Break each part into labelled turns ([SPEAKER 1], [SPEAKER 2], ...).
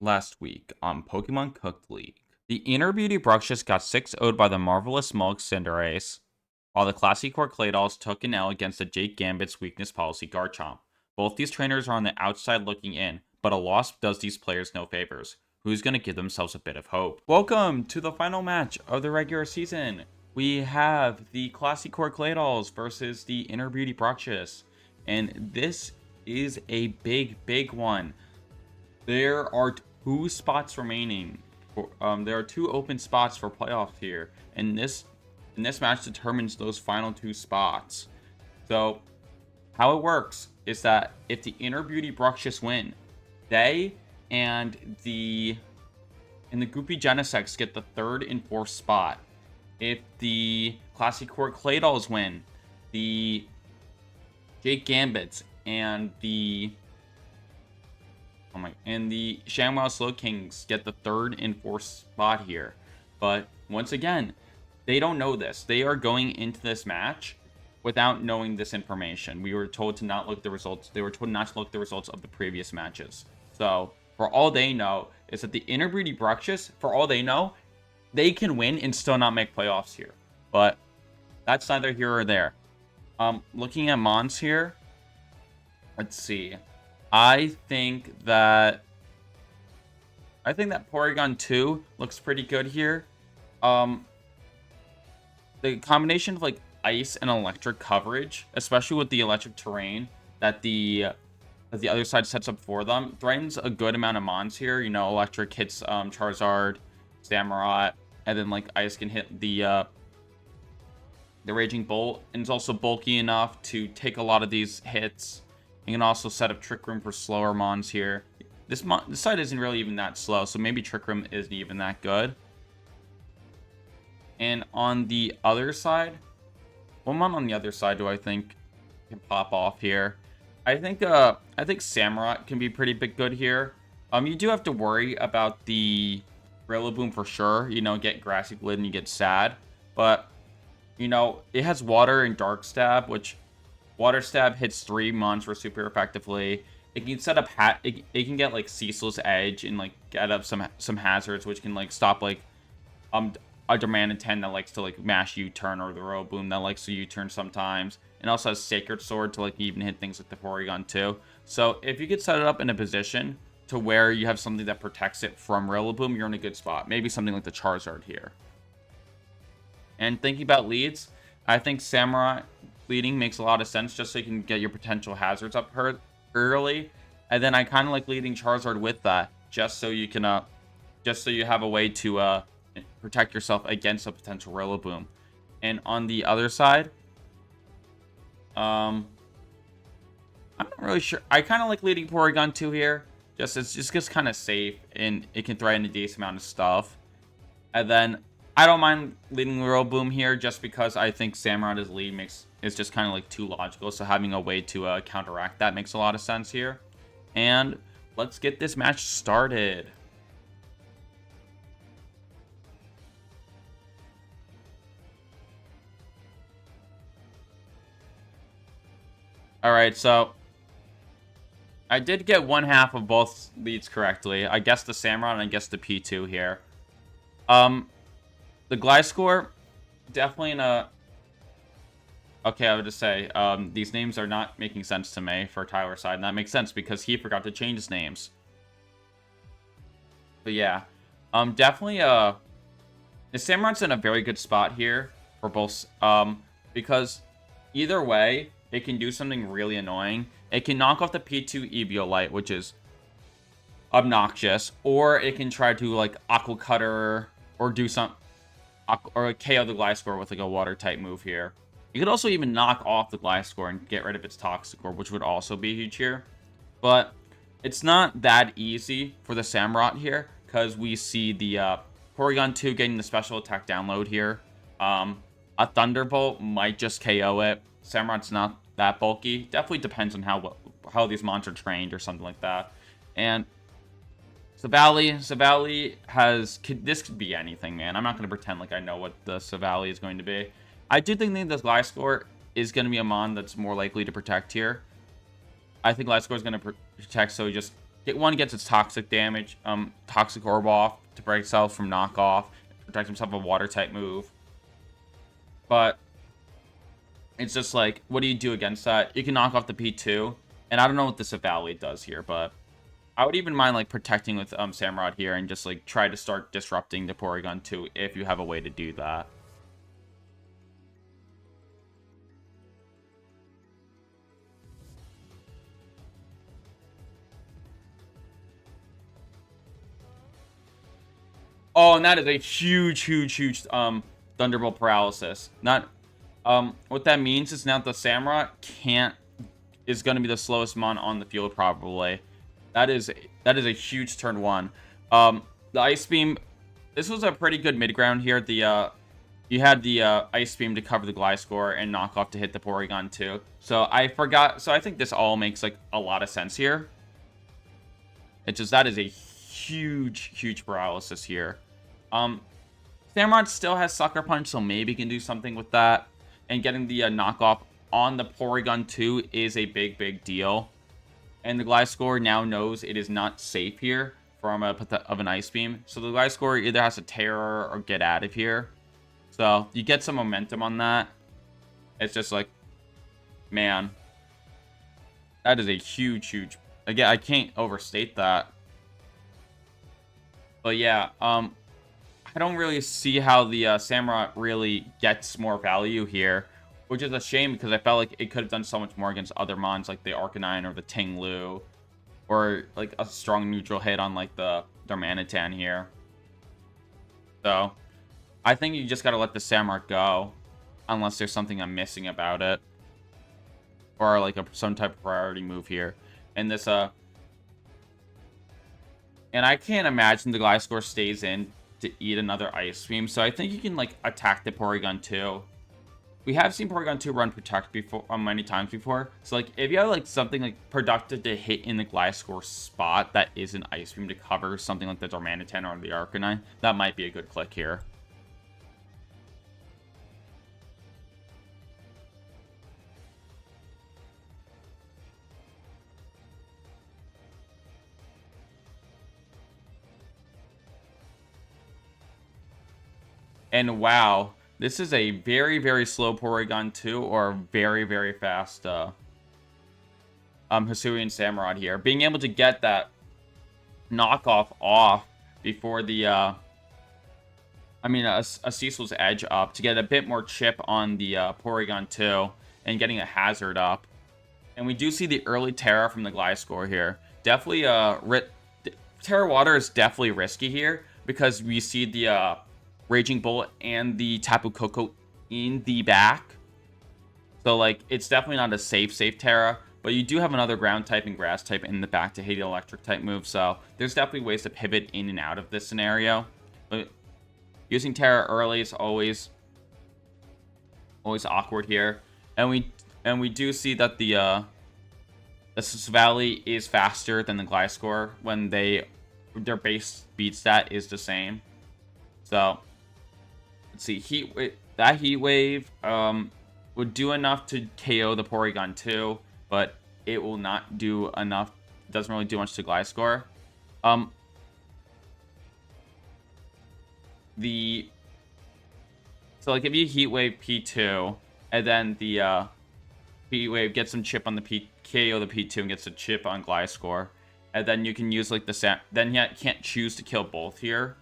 [SPEAKER 1] Last week on Pokemon Cooked League, the Inner Beauty Bruxishs got 6-0'd by the Marvelous Mulk Cinderace, while the Classy Core Claydols took an L against the Jake Gambit's Weakness Policy Garchomp. Both these trainers are on the outside looking in, but a loss does these players no favors. Who's going to give themselves a bit of hope? Welcome to the final match of the regular season. We have the Classy Core Claydols versus the Inner Beauty Bruxishs, and this is a big one. There are two spots remaining. There are two open spots for playoffs here, and this match determines those final two spots. So, how it works is that if the Inner Beauty Bruxishs win, they and the Goopy Genesects get the third and fourth spot. If the Classy Core Claydols win, the Jake Gambits and the Shamwow Slow Kings get the third and fourth spot here. But once again, they don't know this. They are going into this match without knowing this information. We were told to not look at the results. They were told not to look at the results of the previous matches. So, for all they know, is that the Inner Beauty Bruxishs, for all they know, they can win and still not make playoffs here. But that's neither here or there. Looking at Mons here, let's see. I think that Porygon 2 looks pretty good here. The combination of like ice and electric coverage, especially with the electric terrain that the other side sets up for them, threatens a good amount of mons here. You know, electric hits Charizard, Samurott, and then like ice can hit the Raging Bolt, and it's also bulky enough to take a lot of these hits. You can also set up Trick Room for slower mons here. This side isn't really even that slow, so maybe Trick Room isn't even that good. And on the other side, what mon on the other side do I think can pop off here? I think Samurott can be pretty good here. You do have to worry about the Rillaboom for sure. You know, get Grassy Glide and you get sad, but you know it has Water and Dark Stab, which Water Stab hits 3 mons for super effectively. It can set up it can get like Ceaseless Edge and like get up some hazards, which can like stop like a Darmanitan that likes to like mash U-turn, or the Rillaboom that likes to U-turn sometimes. And also has Sacred Sword to like even hit things like the Porygon 2. So if you could set it up in a position to where you have something that protects it from Rillaboom, you're in a good spot. Maybe something like the Charizard here. And thinking about leads, I think Samurott leading makes a lot of sense, just so you can get your potential hazards up early. And then I kind of like leading Charizard with that, just so you can just so you have a way to protect yourself against a potential Rillaboom. And on the other side, I'm not really sure. I kind of like leading Porygon 2 here. It's just kind of safe, and it can threaten a decent amount of stuff. And then I don't mind leading Rillaboom here, just because I think Samurott's lead is just kind of like too logical. So having a way to counteract that makes a lot of sense here. And let's get this match started. All right, so I did get one half of both leads correctly. I guessed the Samurott and I guessed the P2 here. The Gliscor, definitely in a... Okay, I would just say, these names are not making sense to me for Tyler's side, and that makes sense because he forgot to change his names. But yeah, definitely, the Samurott's in a very good spot here for both, because either way, it can do something really annoying. It can knock off the P2 Eviolite, which is obnoxious, or it can try to, like, Aqua Cutter, or do some... or KO the Gliscor with like a water type move here. You could also even knock off the Gliscor and get rid of its Toxic Orb, which would also be huge here. But it's not that easy for the Samurott here, because we see the Porygon 2 getting the special attack download here. A Thunderbolt might just KO it. Samurott's not that bulky. Definitely depends on how these mons are trained or something like that. And Savali has... This could be anything, man. I'm not going to pretend like I know what the Savali is going to be. I do think this Gliscor is going to be a mon that's more likely to protect here. I think Gliscor is going to protect, so he just One gets its toxic damage, toxic orb off to break itself from knockoff, protect himself a water type move. But it's just like, what do you do against that? You can knock off the P2, and I don't know what this Evaluate does here, but I would even mind like protecting with Samurott here and just like try to start disrupting the Porygon 2 if you have a way to do that. Oh, and that is a huge Thunderbolt paralysis. Not what that means is now the Samurott is going to be the slowest mon on the field probably. That is a huge turn 1. The Ice Beam, this was a pretty good mid ground here. You had the Ice Beam to cover the Gliscor and knock off to hit the Porygon 2. So I forgot. So I think this all makes like a lot of sense here. It's just that is a huge paralysis here. Samurott still has Sucker Punch, so maybe can do something with that. And getting the knockoff on the Porygon 2 is a big deal. And the Gliscor now knows it is not safe here from an Ice Beam. So the Gliscor either has to Terror or get out of here. So you get some momentum on that. It's just like, man, that is a huge. Again, I can't overstate that. But yeah, I don't really see how the Samurott really gets more value here, which is a shame because I felt like it could have done so much more against other mons like the Arcanine or the Ting-Lu, or like a strong neutral hit on like the Darmanitan here. So I think you just gotta let the Samurott go, unless there's something I'm missing about it, or like some type of priority move here. And this and I can't imagine the Gliscor stays in to eat another Ice Beam, so I think you can like attack the Porygon 2. We have seen Porygon 2 run Protect before many times before, so like if you have like something like productive to hit in the Gliscor spot that is an Ice Beam to cover something like the Darmanitan or the Arcanine, that might be a good click here. And wow, this is a very slow Porygon 2 or very fast Hisuian Samurott here. Being able to get that knockoff off before the a Ceasel's Edge up to get a bit more chip on the Porygon 2 and getting a Hazard up. And we do see the early Terra from the Gliscor here. Definitely Terra Water is definitely risky here because we see the Raging Bolt and the Tapu Koko in the back. So, like, it's definitely not a safe Terra. But you do have another ground type and grass type in the back to hit the electric type move. So, there's definitely ways to pivot in and out of this scenario. But using Terra early is always awkward here. And we do see that the Valley is faster than the Gliscor when their base speed stat is the same. So let's see, that Heat Wave would do enough to KO the Porygon 2, but it will not do enough. It doesn't really do much to Gliscor. So like if you Heat Wave P2 and then the Heat Wave gets some chip on the KO the P2 and gets a chip on Gliscor, and then you can use like then he can't choose to kill both here.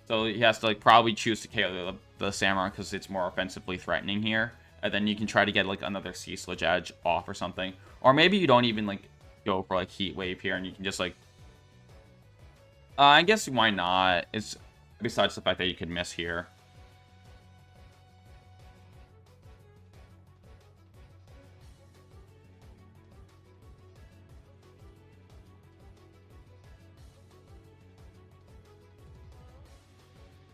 [SPEAKER 1] So he has to like probably choose to KO the Samurott because it's more offensively threatening here. And then you can try to get like another Ceaselage Edge off or something. Or maybe you don't even like go for like Heat Wave here and you can just like... I guess why not? It's besides the fact that you could miss here.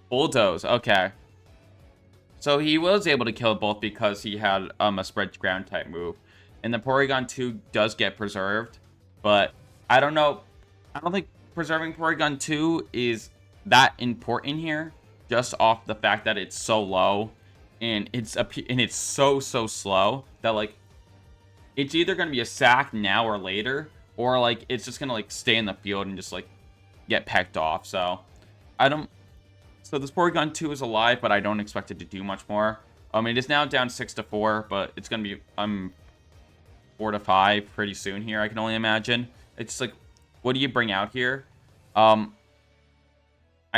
[SPEAKER 1] Bulldoze, okay. So he was able to kill both because he had a spread ground type move. And the Porygon 2 does get preserved, but I don't know. I don't think preserving Porygon 2 is that important here, just off the fact that it's so low and it's so slow that like it's either going to be a sack now or later, or like it's just gonna like stay in the field and just like get pecked off. So I don't. So this Porygon 2 is alive, but I don't expect it to do much more. It is now down 6-4, but it's gonna be 4-5 pretty soon here. I can only imagine. It's like, what do you bring out here? I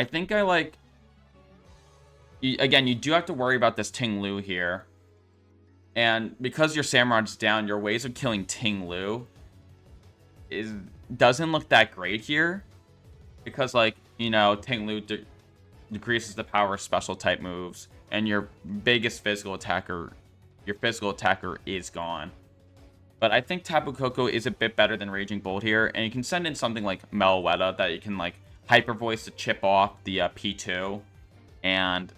[SPEAKER 1] think I like. Again, you do have to worry about this Ting Lu here. And because your Samurot's down, your ways of killing Ting Lu doesn't look that great here. Because, like, you know, Ting Lu decreases the power of special type moves. And your biggest physical attacker, is gone. But I think Tapu Koko is a bit better than Raging Bolt here. And you can send in something like Meloetta that you can, like, Hyper Voice to chip off the P2. And,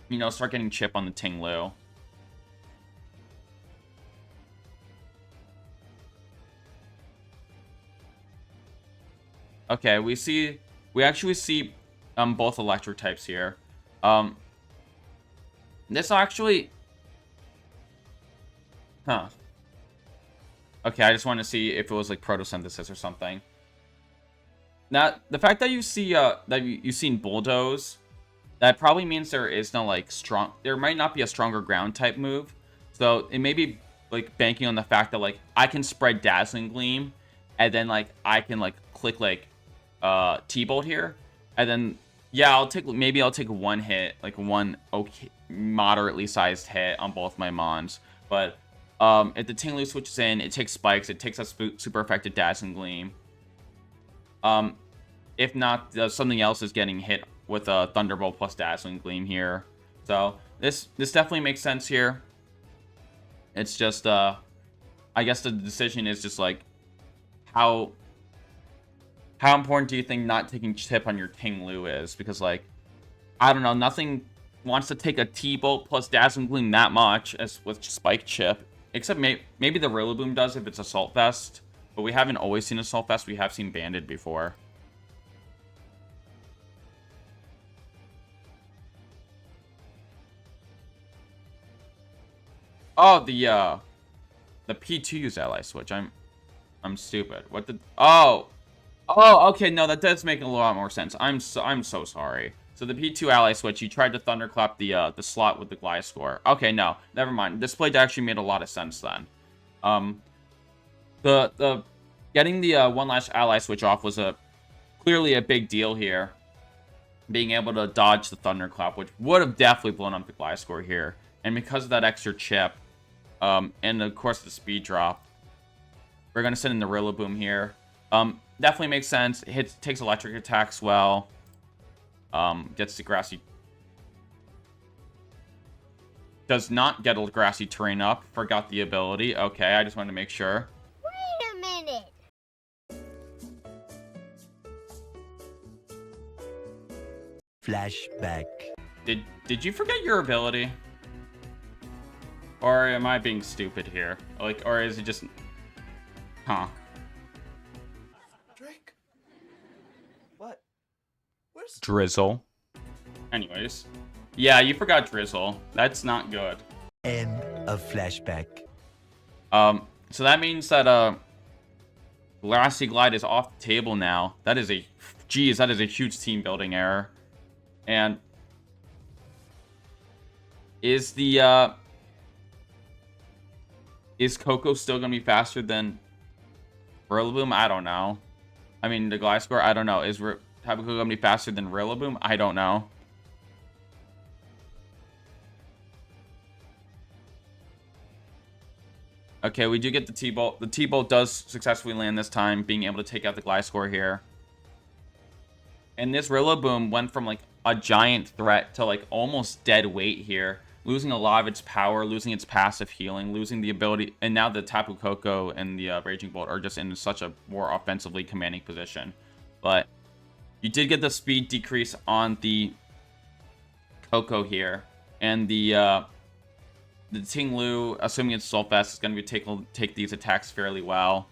[SPEAKER 1] you know, start getting chip on the Ting Lu. Okay, we actually see both electric types here. This actually, huh? Okay, I just want to see if it was like photosynthesis or something. Now, the fact that you see that you've seen Bulldoze, that probably means there is no like there might not be a stronger ground type move. So it may be like banking on the fact that like I can spread Dazzling Gleam, and then like I can like click like T-Bolt here, and then yeah, I'll take one hit, like one okay moderately sized hit on both my mons. But if the Ting Lu switches in, it takes spikes, it takes a super effective Dazzling Gleam. If not, something else is getting hit with a Thunderbolt plus Dazzling Gleam here. So this definitely makes sense here. It's just I guess the decision is just like how important do you think not taking chip on your Ting Lu is? Because, like, I don't know, nothing wants to take a T-Bolt plus Dazzling Gleam that much as with Spike Chip. Except maybe the Rillaboom does if it's Assault Vest. But we haven't always seen Assault Vest. We have seen Banded before. Oh, the P2 use Ally Switch. I'm stupid. What the... Oh, okay, no, that does make a lot more sense. I'm so sorry. So the P2 Ally Switch, you tried to Thunderclap the slot with the Gliscor. Okay, no, never mind. This play actually made a lot of sense then. The getting the one last Ally Switch off was clearly a big deal here. Being able to dodge the Thunderclap, which would have definitely blown up the Gliscor here. And because of that extra chip, and of course the speed drop, we're gonna send in the Rillaboom here. Definitely makes sense. Takes electric attacks well. Gets the grassy. Does not get a grassy terrain up. Forgot the ability. Okay, I just wanted to make sure.
[SPEAKER 2] Wait a minute.
[SPEAKER 3] Flashback.
[SPEAKER 1] Did you forget your ability? Or am I being stupid here? Like, or is it just... Huh.
[SPEAKER 4] Drake? What? Where's...
[SPEAKER 1] Drizzle. Anyways. Yeah, you forgot Drizzle. That's not good.
[SPEAKER 3] End of flashback.
[SPEAKER 1] So that means that, Glassy Glide is off the table now. That is a... Geez, that is a huge team building error. And... Is the, Is Koko still going to be faster than Rillaboom? I don't know. I mean, the Gliscor, I don't know. Is Tapu Koko going to be faster than Rillaboom? I don't know. Okay, we do get the T-Bolt. The T-Bolt does successfully land this time, being able to take out the Gliscor here. And this Rillaboom went from, like, a giant threat to, like, almost dead weight here. Losing a lot of its power, losing its passive healing, losing the ability, and now the Tapu Koko and the Raging Bolt are just in such a more offensively commanding position. But you did get the speed decrease on the Koko here, and the Ting Lu, assuming it's Assault Vest, is going to take these attacks fairly well.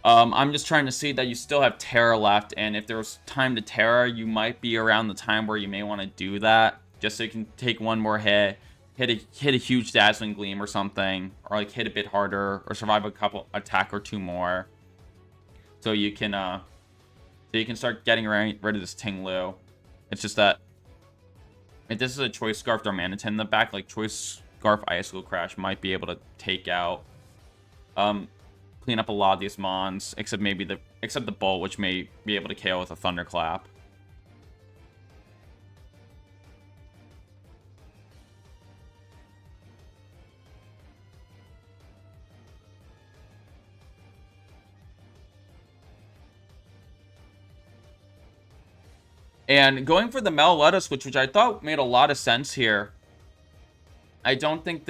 [SPEAKER 1] I'm just trying to see that you still have Terra left, and if there was time to Terra, you might be around the time where you may want to do that. Just so you can take one more hit, hit a huge dazzling gleam or something, or like hit a bit harder, or survive a couple attack or two more. So you can start getting rid of this Ting-Lu. It's just that if this is a Choice Scarf Darmanitan in the back, like Choice Scarf Icicle Crash might be able to take out, clean up a lot of these mons, except the Bolt, which may be able to KO with a Thunderclap. And going for the Meloetta switch, which I thought made a lot of sense here. I don't think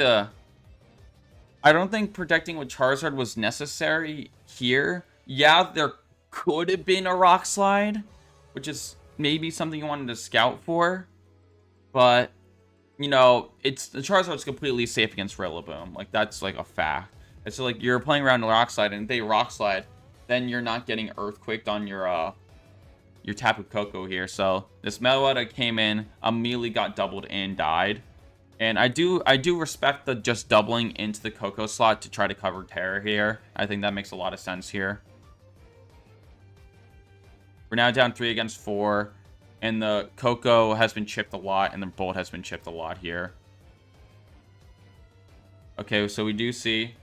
[SPEAKER 1] protecting with Charizard was necessary here. Yeah, there could have been a Rock Slide, which is maybe something you wanted to scout for. But, you know, the Charizard's completely safe against Rillaboom. Like, that's like a fact. It's like you're playing around Rock Slide, and if they Rock Slide, then you're not getting Earthquaked on your Tapu Koko here. So this Meloetta came in, immediately got doubled and died. And I do respect the just doubling into the Koko slot to try to cover Terra here. I think that makes a lot of sense here. We're now down 3 against 4. And the Koko has been chipped a lot, and the Bolt has been chipped a lot here. Okay, so we do see...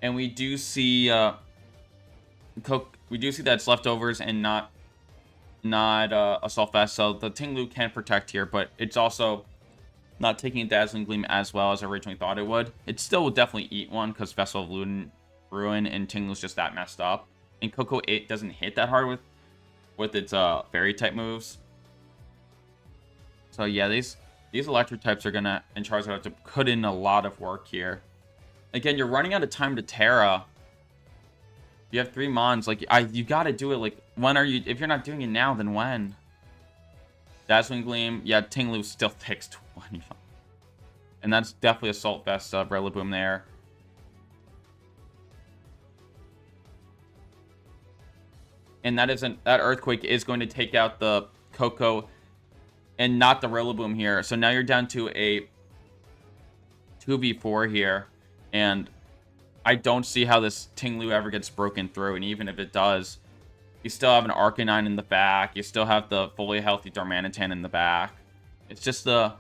[SPEAKER 1] And we do see... we do see that it's leftovers and not Assault Vest, so the Ting-Lu can protect here, but it's also not taking a Dazzling Gleam as well as I originally thought it would. It still will definitely eat one because Vessel of Ruin and Ting-Lu's just that messed up. And Koko 8 doesn't hit that hard with its Fairy type moves. So yeah, these electric types are gonna, and Charizard have to put in a lot of work here. Again, you're running out of time to Terra. You have 3 mons. Like, you gotta do it. Like, when are you... If you're not doing it now, then when? Dazzling Gleam. Yeah, Ting-Lu still takes 25. And that's definitely Assault Vest of Rillaboom there. And that Earthquake is going to take out the Koko and not the Rillaboom here. So now you're down to a 2v4 here. And I don't see how this Ting-Lu ever gets broken through, and even if it does, you still have an Arcanine in the back. You still have the fully healthy Darmanitan in the back. It's just the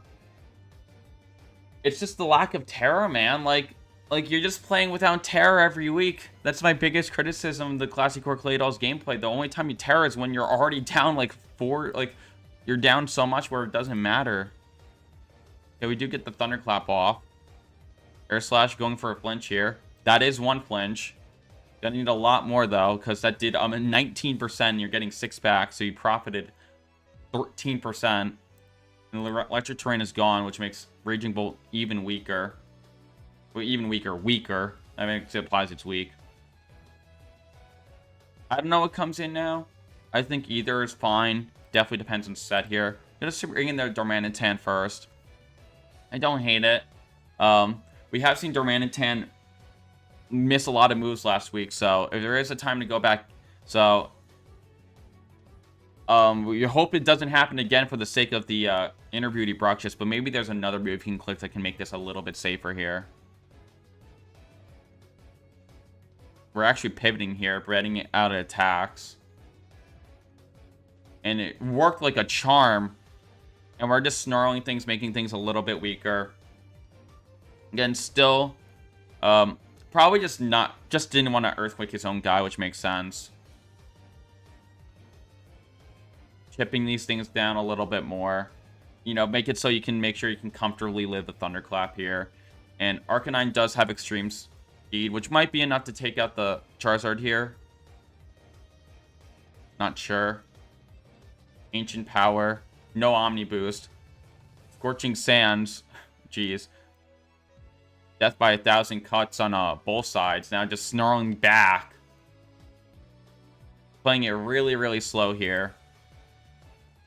[SPEAKER 1] lack of Terra, man. Like you're just playing without Terra every week. That's my biggest criticism of the Classic Core Claydols gameplay. The only time you Terra is when you're already down like 4, like you're down so much where it doesn't matter. Okay, we do get the Thunderclap off. Air Slash going for a flinch here. That is 1 flinch. Gonna need a lot more, though, because that did 19%. You're getting 6 back, so you profited 13%. And the Electric Terrain is gone, which makes Raging Bolt even weaker. Well, even weaker. I mean, it applies it's weak. I don't know what comes in now. I think either is fine. Definitely depends on set here. Gonna bring in their Darmanitan first. I don't hate it. We have seen Darmanitan miss a lot of moves last week, so if there is a time to go back, so we hope it doesn't happen again for the sake of the Inner Beauty Bruxishs, but maybe there's another move you can click that can make this a little bit safer here. We're actually pivoting here, breading it out of attacks, and it worked like a charm, and we're just snarling things, making things a little bit weaker. Again, still probably just didn't want to Earthquake his own guy, which makes sense. Chipping these things down a little bit more. You know, make it so you can make sure you can comfortably live the Thunderclap here. And Arcanine does have extreme speed, which might be enough to take out the Charizard here. Not sure. Ancient Power. No Omni Boost. Scorching Sands. Jeez. Death by 1,000 cuts on both sides. Now just snarling back. Playing it really, really slow here.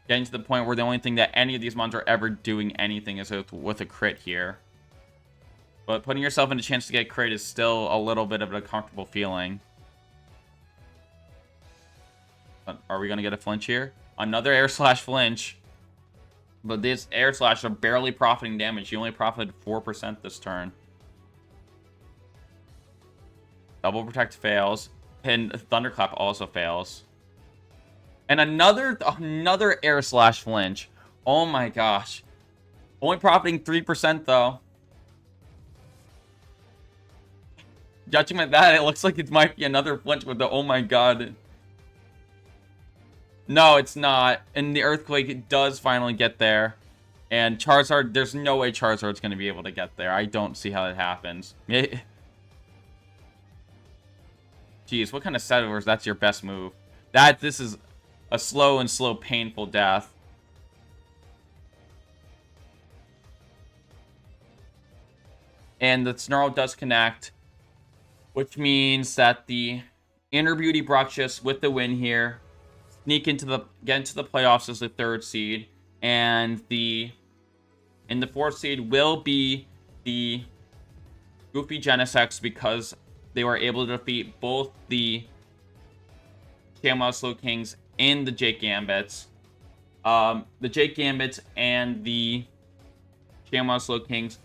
[SPEAKER 1] Getting to the point where the only thing that any of these mons are ever doing anything is with a crit here. But putting yourself in a chance to get crit is still a little bit of a comfortable feeling. But are we going to get a flinch here? Another Air Slash flinch. But this Air Slash are barely profiting damage. You only profited 4% this turn. Double Protect fails. And Thunderclap also fails. And another Air Slash flinch. Oh my gosh. Only profiting 3% though. Judging by that, it looks like it might be another flinch with the oh my god. No, it's not. And the Earthquake does finally get there. And Charizard, there's no way Charizard's going to be able to get there. I don't see how that happens. Jeez, what kind of settlers? That's your best move. This is a slow, painful death. And the Snarl does connect, which means that the Inner Beauty Bruxishs with the win here get into the playoffs as the 3rd seed, and the 4th seed will be the Goofy Genesects because they were able to defeat both the Chainmail Slowkings and the Jake Gambits. The Jake Gambits and the Chainmail Slowkings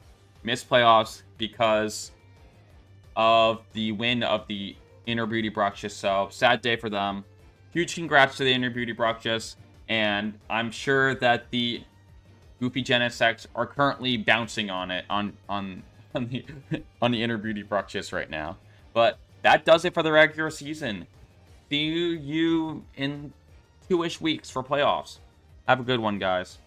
[SPEAKER 1] missed playoffs because of the win of the Inner Beauty Bruxishs, so sad day for them. Huge congrats to the Inner Beauty Bruxishs, and I'm sure that the Goofy Genesects are currently bouncing on it on the Inner Beauty Bruxishs right now. But that does it for the regular season. See you in 2-ish weeks for playoffs. Have a good one, guys.